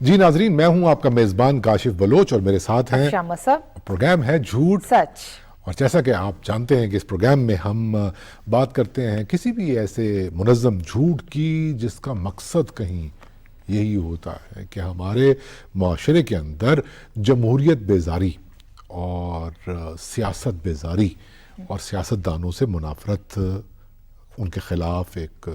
جی ناظرین، میں ہوں آپ کا میزبان کاشف بلوچ اور میرے ساتھ ہیں پروگرام ہے جھوٹ سچ. اور جیسا کہ آپ جانتے ہیں کہ اس پروگرام میں ہم بات کرتے ہیں کسی بھی ایسے منظم جھوٹ کی جس کا مقصد کہیں یہی ہوتا ہے کہ ہمارے معاشرے کے اندر جمہوریت بیزاری اور سیاست بیزاری اور سیاستدانوں سے منافرت، ان کے خلاف ایک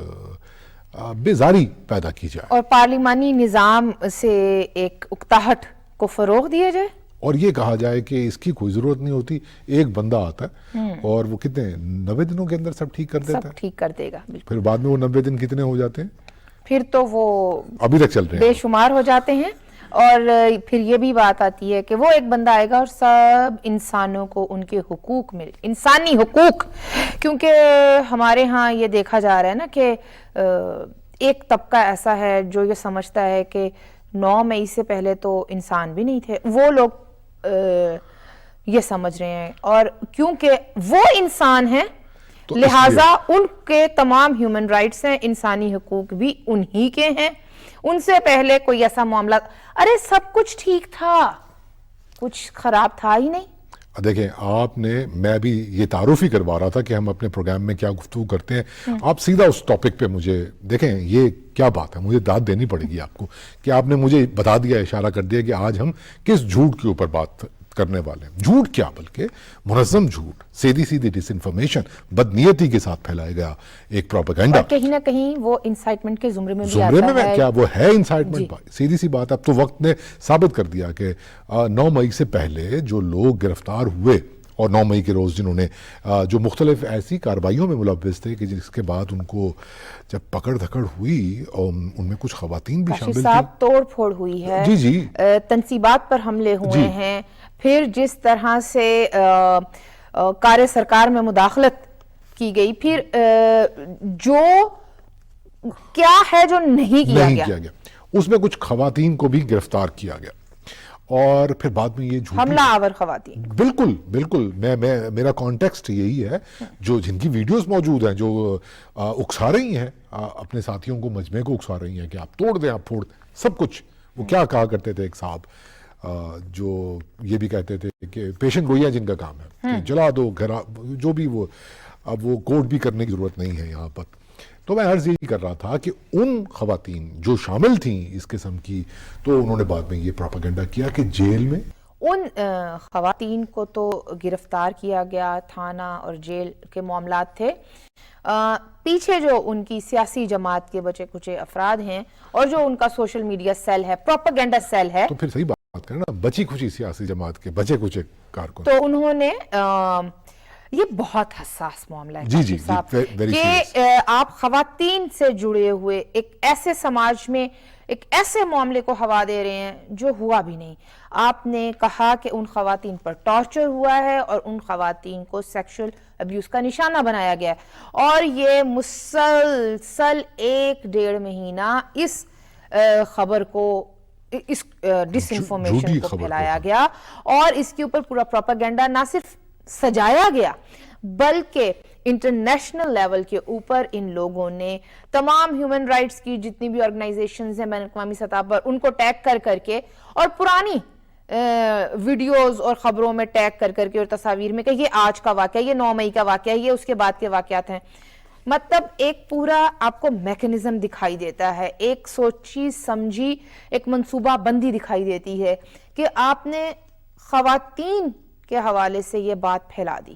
بیزاری پیدا کی جائے اور پارلیمانی نظام سے ایک اکتاہٹ کو فروغ دیا جائے، اور یہ کہا جائے کہ اس کی کوئی ضرورت نہیں ہوتی، ایک بندہ آتا ہے اور وہ کتنے 90 دنوں کے اندر سب ٹھیک کر دیتا ہے، سب ٹھیک کر دے گا. پھر بعد میں وہ 90 دن کتنے ہو جاتے ہیں، پھر تو وہ ابھی تک چل رہے ہیں، بے شمار ہو جاتے ہیں. اور پھر یہ بھی بات آتی ہے کہ وہ ایک بندہ آئے گا اور سب انسانوں کو ان کے حقوق مل، انسانی حقوق. کیونکہ ہمارے ہاں یہ دیکھا جا رہا ہے نا کہ ایک طبقہ ایسا ہے جو یہ سمجھتا ہے کہ 9 مئی سے پہلے تو انسان بھی نہیں تھے. وہ لوگ یہ سمجھ رہے ہیں، اور کیونکہ وہ انسان ہیں لہٰذا ان کے تمام ہیومن رائٹس ہیں، انسانی حقوق بھی انہی کے ہیں. ان سے پہلے کوئی ایسا معاملہ، ارے سب کچھ ٹھیک تھا، کچھ خراب تھا ہی نہیں. دیکھیں آپ نے، میں بھی یہ تعارف ہی کروا رہا تھا کہ ہم اپنے پروگرام میں کیا گفتگو کرتے ہیں. آپ سیدھا اس ٹاپک پہ مجھے دیکھیں، یہ کیا بات ہے، مجھے داد دینی پڑے گی آپ کو کہ آپ نے مجھے بتا دیا، اشارہ کر دیا کہ آج ہم کس جھوٹ کے اوپر بات کرنے والے ہیں. جھوٹ کیا بلکہ منظم جھوٹ، سیدھی ڈس انفارمیشن، بدنیتی کے ساتھ پھیلایا گیا ایک پروپیگنڈا، اور کہیں نہ کہیں وہ انسائٹمنٹ کے زمرے میں بھی آتا ہے. زمرے میں کیا وہ ہے انسائٹمنٹ؟ سیدھی سی بات. اب تو وقت نے ثابت کر دیا کہ 9 مئی سے پہلے جو لوگ گرفتار ہوئے اور 9 مئی کے روز جنہوں نے جو مختلف ایسی کارروائیوں میں ملوث تھے کہ جس کے بعد ان کو جب پکڑ دھکڑ ہوئی اور ان میں کچھ خواتین بھی شامل تھیں، توڑ پھوڑ ہوئی ہے، جی تنصیبات پر حملے ہوئے ہیں، پھر جس طرح سے کار سرکار میں مداخلت کی گئی، پھر جو کیا ہے جو نہیں کیا گیا اس میں کچھ خواتین کو بھی گرفتار کیا گیا، اور پھر بعد میں یہ حملہ آور خواتین. بالکل میرا کانٹیکسٹ یہی ہے، جو جن کی ویڈیوز موجود ہیں، جو اکسا رہی ہیں اپنے ساتھیوں کو، مجمع کو اکسا رہی ہیں کہ آپ توڑ دیں، آپ پھوڑ دیں، سب کچھ. وہ کیا کہا کرتے تھے ایک صاحب، جو یہ بھی کہتے تھے کہ پیشن گوئیاں جن کا کام ہے کہ جلا دو گھرا، جو بھی وہ، اب وہ کوٹ بھی کرنے کی ضرورت نہیں ہے یہاں پر. تو میں عرض یہی کر رہا تھا کہ ان خواتین جو شامل تھیں اس قسم کی، تو انہوں نے بعد میں یہ پروپیگنڈا کیا کہ جیل میں ان خواتین کو تو گرفتار کیا گیا، تھانہ اور جیل کے معاملات تھے. پیچھے جو ان کی سیاسی جماعت کے بچے کچے افراد ہیں اور جو ان کا سوشل میڈیا سیل ہے، پروپیگنڈا سیل ہے، تو پھر صحیح بات کرنا، بچی کچی سیاسی جماعت کے بچے کچے کارکن، تو انہوں نے یہ بہت حساس معاملہ ہے جی کہ آپ خواتین سے جڑے ہوئے ایک ایسے سماج میں ایک ایسے معاملے کو ہوا دے رہے ہیں جو ہوا بھی نہیں. آپ نے کہا کہ ان خواتین پر ٹارچر ہوا ہے اور ان خواتین کو سیکشل ابیوز کا نشانہ بنایا گیا ہے، اور یہ مسلسل 1-1.5 مہینہ اس خبر کو، اس ڈس انفارمیشن کو پھیلایا گیا، اور اس کے اوپر پورا پروپیگنڈا نہ صرف سجایا گیا بلکہ انٹرنیشنل لیول کے اوپر ان لوگوں نے تمام ہیومن رائٹس کی جتنی بھی آرگنائزیشنز ہیں بین الاقوامی سطح پر، ان کو ٹیگ کر کے اور پرانی ویڈیوز اور خبروں میں ٹیگ کر کے اور تصاویر میں کہ یہ آج کا واقعہ، یہ 9 مئی کا واقعہ، یہ اس کے بعد کے واقعات ہیں. مطلب ایک پورا آپ کو میکنزم دکھائی دیتا ہے، ایک سوچی سمجھی ایک منصوبہ بندی دکھائی دیتی ہے کہ آپ نے خواتین کے حوالے سے یہ بات پھیلا دی.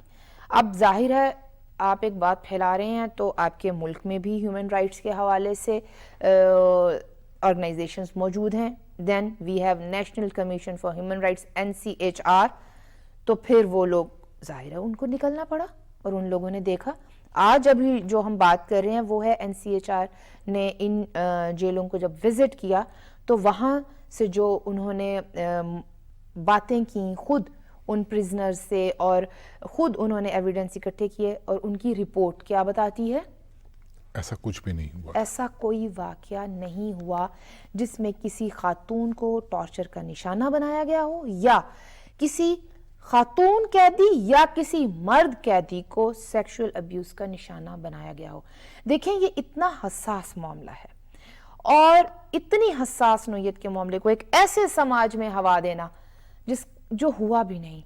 اب ظاہر ہے آپ ایک بات پھیلا رہے ہیں تو آپ کے ملک میں بھی ہیومن رائٹس کے حوالے سے آرگنائزیشنز موجود ہیں. Then we have national commission for human rights NCHR. تو پھر وہ لوگ ظاہر ہے ان کو نکلنا پڑا، اور ان لوگوں نے دیکھا. آج ابھی جو ہم بات کر رہے ہیں وہ ہے NCHR نے ان جیلوں کو جب وزٹ کیا تو وہاں سے جو انہوں نے باتیں کی خود ان پریزنر سے، اور خود انہوں نے ایویڈنس اکٹھے کیے، اور ان کی رپورٹ کیا بتاتی ہے؟ ایسا کچھ بھی نہیں ہوا، ایسا کوئی واقعہ نہیں ہوا جس میں کسی خاتون کو ٹارچر کا نشانہ بنایا گیا ہو، یا کسی خاتون قیدی یا کسی مرد قیدی کو سیکشل ابیوز کا نشانہ بنایا گیا ہو. دیکھیں یہ اتنا حساس معاملہ ہے، اور اتنی حساس نوعیت کے معاملے کو ایک ایسے سماج میں ہوا دینا جو ہوا بھی نہیں،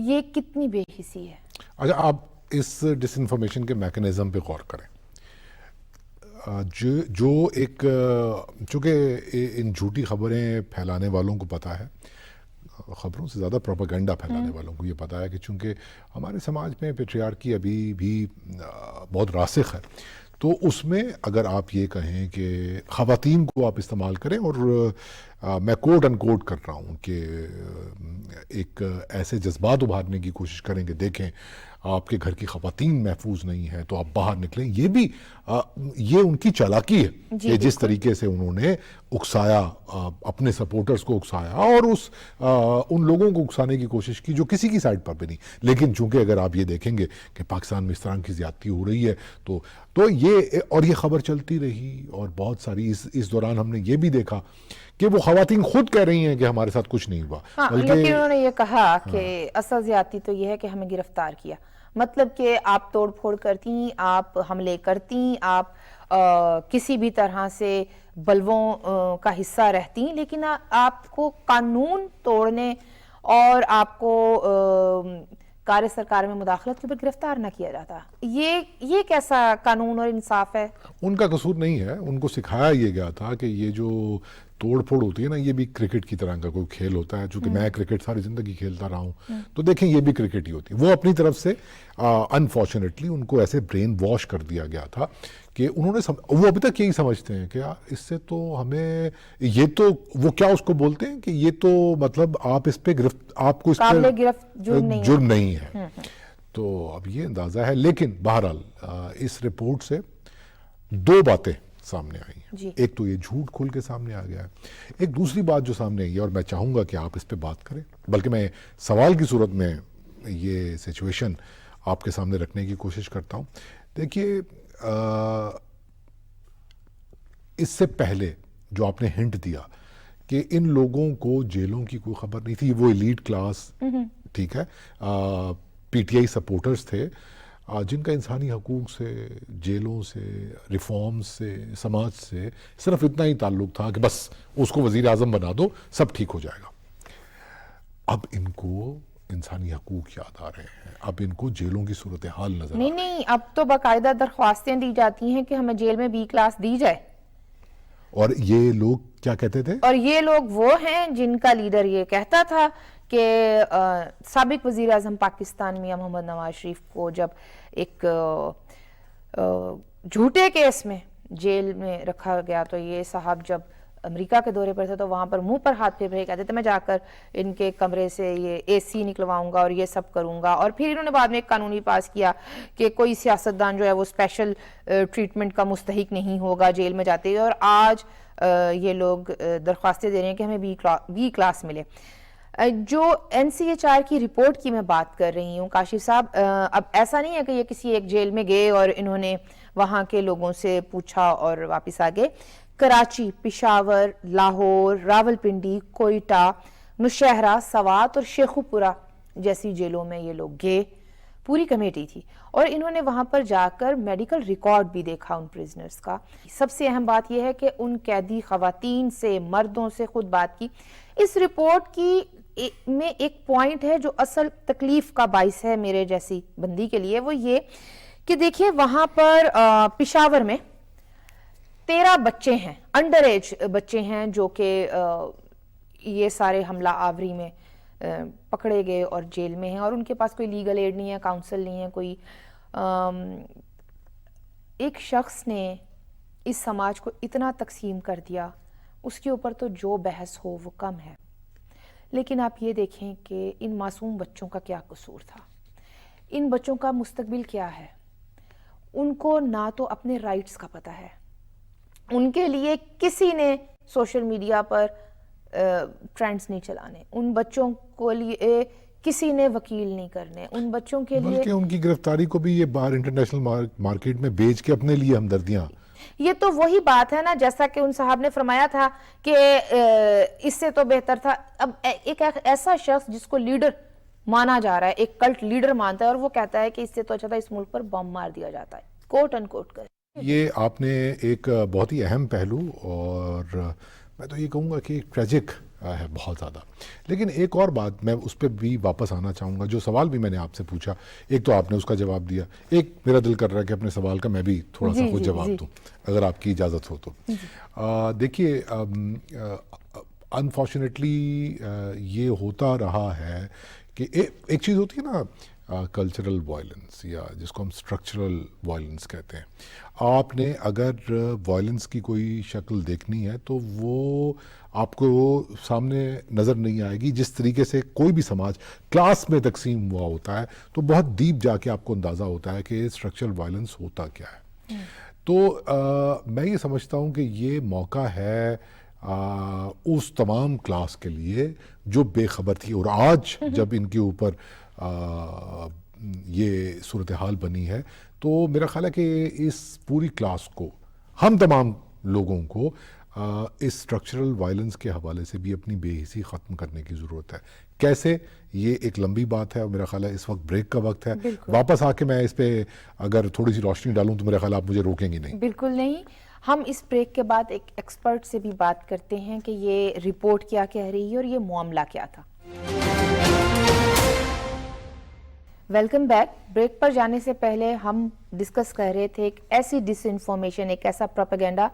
یہ کتنی بے حسی ہے۔ اچھا، آپ اس ڈس انفارمیشن کے میکنزم پہ غور کریں۔ جو ایک چونکہ ان جھوٹی خبریں پھیلانے والوں کو پتہ ہے، خبروں سے زیادہ پروپیگنڈا پھیلانے والوں کو یہ پتہ ہے کہ چونکہ ہمارے سماج میں پیٹریارکی ابھی بھی بہت راسخ ہے، تو اس میں اگر آپ یہ کہیں کہ خواتین کو آپ استعمال کریں، اور میں کوٹ ان کوٹ کر رہا ہوں کہ ایک ایسے جذبات ابھارنے کی کوشش کریں کہ دیکھیں آپ کے گھر کی خواتین محفوظ نہیں ہے تو آپ باہر نکلیں، یہ ان کی چالاکی ہے کہ جس طریقے سے انہوں نے اکسایا، اپنے سپورٹرز کو اکسایا اور ان لوگوں کو اکسانے کی کوشش کی جو کسی کی سائڈ پر بھی نہیں۔ لیکن چونکہ اگر آپ یہ دیکھیں گے کہ پاکستان میں اس طرح کی زیادتی ہو رہی ہے تو یہ خبر چلتی رہی، اور بہت ساری اس دوران ہم نے یہ بھی دیکھا کہ وہ خواتین خود کہہ رہی ہیں کہ ہمارے ساتھ کچھ نہیں ہوا، لیکن انہوں نے یہ کہا کہ اصل زیادتی تو یہ ہے کہ ہمیں گرفتار کیا، مطلب کہ آپ توڑ پھوڑ کرتی، آپ حملے کرتی، آپ کسی بھی طرح سے بلووں کا حصہ رہتی، لیکن آپ کو قانون توڑنے اور آپ کو کار سرکار میں مداخلت کے اوپر گرفتار نہ کیا جاتا۔ یہ کیسا قانون اور انصاف ہے؟ ان کا قصور نہیں ہے، ان کو سکھایا یہ گیا تھا کہ یہ جو توڑ پھوڑ ہوتی ہے نا، یہ بھی کرکٹ کی طرح کا کوئی کھیل ہوتا ہے، چونکہ میں کرکٹ ساری زندگی کھیلتا رہا ہوں تو دیکھیں یہ بھی کرکٹ ہی ہوتی ہے۔ وہ اپنی طرف سے انفارچونیٹلی ان کو ایسے برین واش کر دیا گیا تھا کہ انہوں نے وہ ابھی تک یہی سمجھتے ہیں کہ اس سے تو ہمیں یہ تو وہ کیا اس کو بولتے ہیں کہ یہ تو مطلب آپ اس پہ آپ کو اس پہ جرم نہیں ہے۔ تو اب یہ اندازہ ہے، لیکن بہرحال اس رپورٹ سے دو باتیں سامنے آئی ہیں۔ ایک تو یہ جھوٹ کھل کے سامنے آ گیا ہے، ایک دوسری بات جو سامنے آئی ہے، اور میں چاہوں گا کہ آپ اس پہ بات کریں، بلکہ میں سوال کی صورت میں یہ سچویشن آپ کے سامنے رکھنے کی کوشش کرتا ہوں۔ دیکھیے، اس سے پہلے جو آپ نے ہنٹ دیا کہ ان لوگوں کو جیلوں کی کوئی خبر نہیں تھی، وہ ایلیٹ کلاس، ٹھیک ہے، پی ٹی آئی سپورٹرز تھے جن کا انسانی حقوق سے، جیلوں سے، ریفارم سے، سماج سے صرف اتنا ہی تعلق تھا کہ بس اس کو وزیر اعظم بنا دو، سب ٹھیک ہو جائے گا۔ اب ان کو انسانی حقوق یاد آ رہے ہیں، اب ان کو جیلوں کی صورتحال نظر آ رہی ہے۔ نہیں، اب تو باقاعدہ درخواستیں دی جاتی ہیں کہ ہمیں جیل میں بی کلاس دی جائے، اور یہ لوگ کیا کہتے تھے؟ اور یہ لوگ وہ ہیں جن کا لیڈر یہ کہتا تھا کہ سابق وزیر اعظم پاکستان میاں محمد نواز شریف کو جب ایک جھوٹے کیس میں جیل میں رکھا گیا تو یہ صاحب جب امریکہ کے دورے پر تھے تو وہاں پر منہ پر ہاتھ پھیر کہتے تھے میں جا کر ان کے کمرے سے یہ اے سی نکلواؤں گا اور یہ سب کروں گا، اور پھر انہوں نے بعد میں ایک قانونی پاس کیا کہ کوئی سیاستدان جو ہے وہ اسپیشل ٹریٹمنٹ کا مستحق نہیں ہوگا جیل میں جاتے، اور آج یہ لوگ درخواستیں دے رہے ہیں کہ ہمیں بی کلاس ملے۔ جو این سی ایچ آر کی رپورٹ کی میں بات کر رہی ہوں کاشف صاحب، اب ایسا نہیں ہے کہ یہ کسی ایک جیل میں گئے اور انہوں نے وہاں کے لوگوں سے پوچھا اور واپس آ گئے۔ کراچی، پشاور، لاہور، راول پنڈی، کوئٹہ، نوشہرہ، سوات اور شیخوپورہ جیسی جیلوں میں یہ لوگ گئے، پوری کمیٹی تھی، اور انہوں نے وہاں پر جا کر میڈیکل ریکارڈ بھی دیکھا ان پریزنرز کا۔ سب سے اہم بات یہ ہے کہ ان قیدی خواتین سے، مردوں سے خود بات کی۔ اس رپورٹ کی میں ایک پوائنٹ ہے جو اصل تکلیف کا باعث ہے میرے جیسی بندی کے لیے، وہ یہ کہ دیکھیں وہاں پر پشاور میں 13 بچے ہیں، انڈر ایج بچے ہیں جو کہ یہ سارے حملہ آوری میں پکڑے گئے اور جیل میں ہیں، اور ان کے پاس کوئی لیگل ایڈ نہیں ہے، کاؤنسل نہیں ہے، کوئی ایک شخص نے اس سماج کو اتنا تقسیم کر دیا، اس کے اوپر تو جو بحث ہو وہ کم ہے۔ لیکن آپ یہ دیکھیں کہ ان معصوم بچوں کا کیا قصور تھا، ان بچوں کا مستقبل کیا ہے، ان کو نہ تو اپنے رائٹس کا پتہ ہے، ان کے لیے کسی نے سوشل میڈیا پر ٹرینڈز نہیں چلانے، ان بچوں کو لیے کسی نے وکیل نہیں کرنے، ان بچوں کے لیے بلکہ ان کی گرفتاری کو بھی یہ باہر انٹرنیشنل مارکیٹ میں بیچ کے اپنے لیے ہمدردیاں۔ یہ تو وہی بات ہے نا، جیسا کہ ان صاحب نے فرمایا تھا کہ اس سے تو بہتر تھا۔ اب ایک ایسا شخص جس کو لیڈر مانا جا رہا ہے، ایک کلٹ لیڈر مانتا ہے، اور وہ کہتا ہے کہ اس سے تو اچھا تھا اس ملک پر بم مار دیا جاتا ہے، کوٹ ان کوٹ کر یہ آپ نے ایک بہت ہی اہم پہلو اور میں تو یہ کہوں گا کہ ٹریجک ہے بہت زیادہ. لیکن ایک اور بات میں اس پہ بھی واپس آنا چاہوں گا. جو سوال بھی میں نے آپ سے پوچھا, ایک تو آپ نے اس کا جواب دیا, ایک میرا دل کر رہا ہے کہ اپنے سوال کا میں بھی تھوڑا سا خود جواب دوں اگر آپ کی اجازت ہو تو. دیکھیے انفارچونیٹلی یہ ہوتا رہا ہے کہ ایک چیز ہوتی ہے نا کلچرل وائلنس, یا جس کو ہم اسٹرکچرل وائلنس کہتے ہیں. آپ نے اگر وائلنس کی کوئی شکل دیکھنی ہے تو وہ آپ کو سامنے نظر نہیں آئے گی. جس طریقے سے کوئی بھی سماج کلاس میں تقسیم ہوا ہوتا ہے تو بہت ڈیپ جا کے آپ کو اندازہ ہوتا ہے کہ اسٹرکچرل وائلنس ہوتا کیا ہے. تو میں یہ سمجھتا ہوں کہ یہ موقع ہے اس تمام کلاس کے لیے جو بے خبر تھی, اور آج جب ان کے اوپر یہ صورتحال بنی ہے تو میرا خیال ہے کہ اس پوری کلاس کو, ہم تمام لوگوں کو اس اسٹرکچرل وائلنس کے حوالے سے بھی اپنی بے حسی ختم کرنے کی ضرورت ہے. کیسے, یہ ایک لمبی بات ہے اور میرا خیال ہے اس وقت بریک کا وقت ہے. واپس آ کے میں اس پہ اگر تھوڑی سی روشنی ڈالوں تو میرا خیال آپ مجھے روکیں گی نہیں. بالکل نہیں. ہم اس بریک کے بعد ایک ایکسپرٹ سے بھی بات کرتے ہیں کہ یہ رپورٹ کیا کہہ رہی ہے اور یہ معاملہ کیا تھا. Welcome back. بریک پر جانے سے پہلے ہم ڈسکس کر رہے تھے ایک ایسی ڈس انفارمیشن, ایک ایسا پروپیگنڈا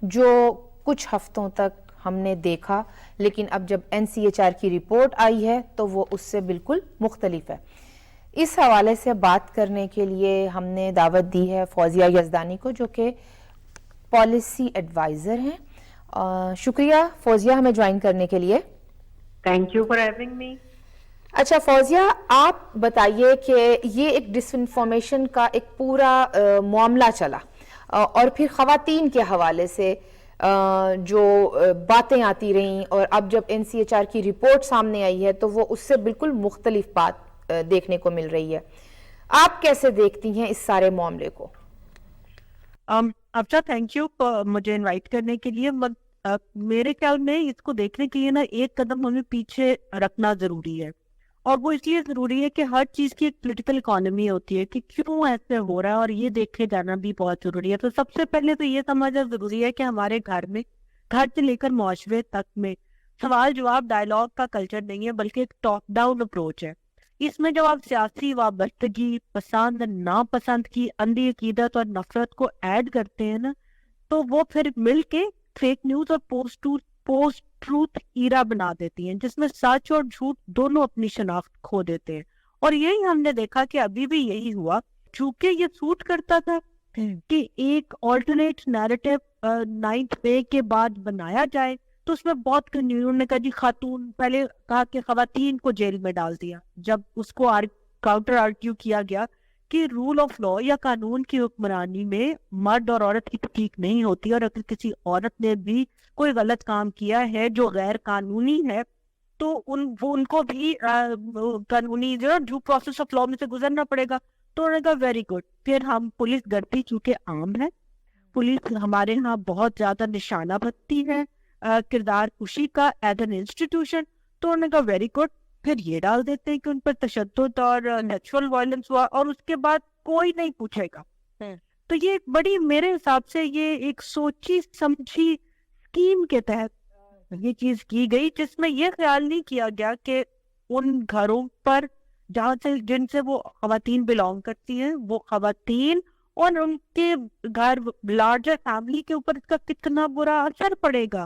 جو کچھ ہفتوں تک ہم نے دیکھا, لیکن اب جب NCHR کی رپورٹ آئی ہے تو وہ اس سے بالکل مختلف ہے. اس حوالے سے بات کرنے کے لیے ہم نے دعوت دی ہے فوزیہ یزدانی کو, جو کہ پالیسی ایڈوائزر ہیں. شکریہ فوزیہ ہمیں جوائن کرنے کے لیے. Thank you for having me. اچھا فوزیہ, آپ بتائیے کہ یہ ایک ڈس انفارمیشن کا ایک پورا معاملہ چلا, اور پھر خواتین کے حوالے سے جو باتیں آتی رہیں, اور اب جب NCHR کی رپورٹ سامنے آئی ہے تو وہ اس سے بالکل مختلف بات دیکھنے کو مل رہی ہے. آپ کیسے دیکھتی ہیں اس سارے معاملے کو؟ افشا تھینک یو مجھے انوائٹ کرنے کے لیے. میرے خیال میں اس کو دیکھنے کے لیے نا ایک قدم ہمیں پیچھے رکھنا ضروری ہے, اور وہ اس لیے ضروری ہے کہ ہر چیز کی ایک پولیٹیکل اکانومی ہوتی ہے کہ کیوں ایسے ہو رہا ہے, اور یہ دیکھے جانا بھی بہت ضروری ہے. تو سب سے پہلے تو یہ سمجھنا ضروری ہے کہ ہمارے گھر سے لے کر معاشرے تک میں سوال جواب ڈائلاگ کا کلچر نہیں ہے, بلکہ ایک ٹاپ ڈاؤن اپروچ ہے. اس میں جب آپ سیاسی وابستگی, پسند ناپسند کی اندھی عقیدت اور نفرت کو ایڈ کرتے ہیں نا, تو وہ پھر مل کے فیک نیوز اور پوسٹ ٹروتھ ایرا بنا دیتی ہیں, جس میں سچ اور جھوٹ دونوں اپنی شناخت کھو دیتے ہیں. اور یہی ہم نے دیکھا کہ ابھی بھی یہی ہوا. چونکہ یہ سوٹ کرتا تھا کہ ایک آلٹرنیٹ نیریٹو 9th مئی کے بعد بنایا جائے, تو اس میں بہت انہوں نے کہا جی خاتون, پہلے کہا کہ خواتین کو جیل میں ڈال دیا, جب اس کو کاؤنٹر آرگیو کیا گیا کہ رول آف لا یا قانون کی حکمرانی میں مرد اور عورت کی تفریق نہیں ہوتی, اور اگر کسی عورت نے بھی کوئی غلط کام کیا ہے جو غیر قانونی ہے تو ان کو بھی قانونی جو ڈیو پروسیس آف لا میں سے گزرنا پڑے گا. تو انہوں نے کہا ویری گڈ. پھر ہم پولیس گردی چونکہ عام ہے, پولیس ہمارے ہاں بہت زیادہ نشانہ بنتی ہے کردار کشی کا ایز این انسٹیٹیوشن, تو انہوں نے کہا ویری گڈ. پھر یہ ڈال دیتے ہیں کہ ان پر تشدد اور نیچرل وائلنس ہوا, اور اس کے بعد کوئی نہیں پوچھے گا. تو یہ بڑی میرے حساب سے یہ ایک سوچی سمجھی اسکیم کے تحت یہ چیز کی گئی, جس میں یہ خیال نہیں کیا گیا کہ ان گھروں پر جن سے وہ خواتین بلانگ کرتی ہیں, وہ خواتین اور ان کے گھر لارجر فیملی کے اوپر اس کا کتنا برا اثر پڑے گا.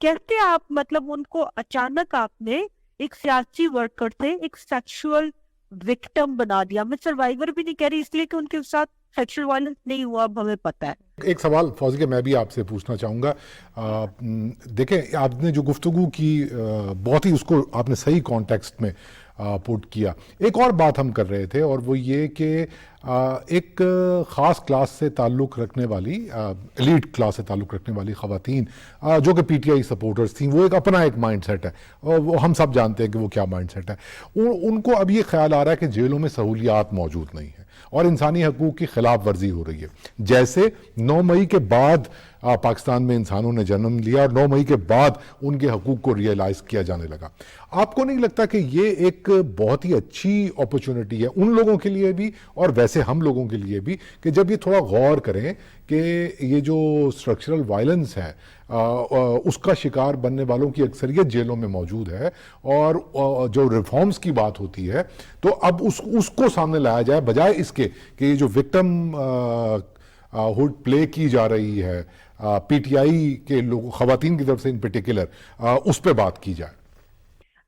کیسے آپ مطلب ان کو اچانک آپ نے ایک سیاسی ورکر سے ایک سیکشول وکٹم بنا دیا. میں سروائیور بھی نہیں کہہ رہی اس لیے کہ ان کے ساتھ سیکشل وائلنس نہیں ہوا, اب ہمیں پتہ ہے. ایک سوال فوزیہ میں بھی آپ سے پوچھنا چاہوں گا. دیکھیں آپ نے جو گفتگو کی بہت ہی اس کو آپ نے صحیح کانٹیکسٹ میں پٹ کیا. ایک اور بات ہم کر رہے تھے, اور وہ یہ کہ ایک خاص کلاس سے تعلق رکھنے والی, ایلیٹ کلاس سے تعلق رکھنے والی خواتین جو کہ PTI سپورٹرز تھیں, وہ ایک اپنا ایک مائنڈ سیٹ ہے, اور وہ ہم سب جانتے ہیں کہ وہ کیا مائنڈ سیٹ ہے. ان کو اب یہ خیال آ رہا ہے کہ جیلوں میں سہولیات موجود نہیں ہیں. اور انسانی حقوق کی خلاف ورزی ہو رہی ہے. جیسے 9 مئی کے بعد پاکستان میں انسانوں نے جنم لیا اور 9 مئی کے بعد ان کے حقوق کو ریئلائز کیا جانے لگا. آپ کو نہیں لگتا کہ یہ ایک بہت ہی اچھی اپرچونٹی ہے ان لوگوں کے لیے بھی اور ویسے ہم لوگوں کے لیے بھی کہ جب یہ تھوڑا غور کریں کہ یہ جو اسٹرکچرل وائلنس ہے اس کا شکار بننے والوں کی اکثریت جیلوں میں موجود ہے اور جو ریفارمز کی بات ہوتی ہے تو اب اس کو سامنے لایا جائے بجائے اس کے کہ یہ جو وکٹم ہوڈ پلے کی جا رہی ہے پی ٹی آئی کے لوگ خواتین کی طرف سے ان پرٹیکولر اس پہ بات کی جائے.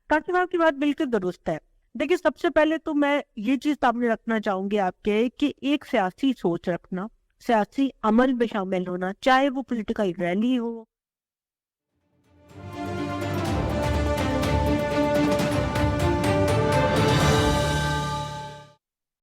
ڈاکٹر صاحب کی بات بالکل درست ہے. دیکھیں سب سے پہلے تو میں یہ چیز سامنے رکھنا چاہوں گی آپ کے کہ ایک سیاسی سوچ رکھنا, سیاسی عمل میں شامل ہونا, چاہے وہ پولیٹیکل ریلی ہو,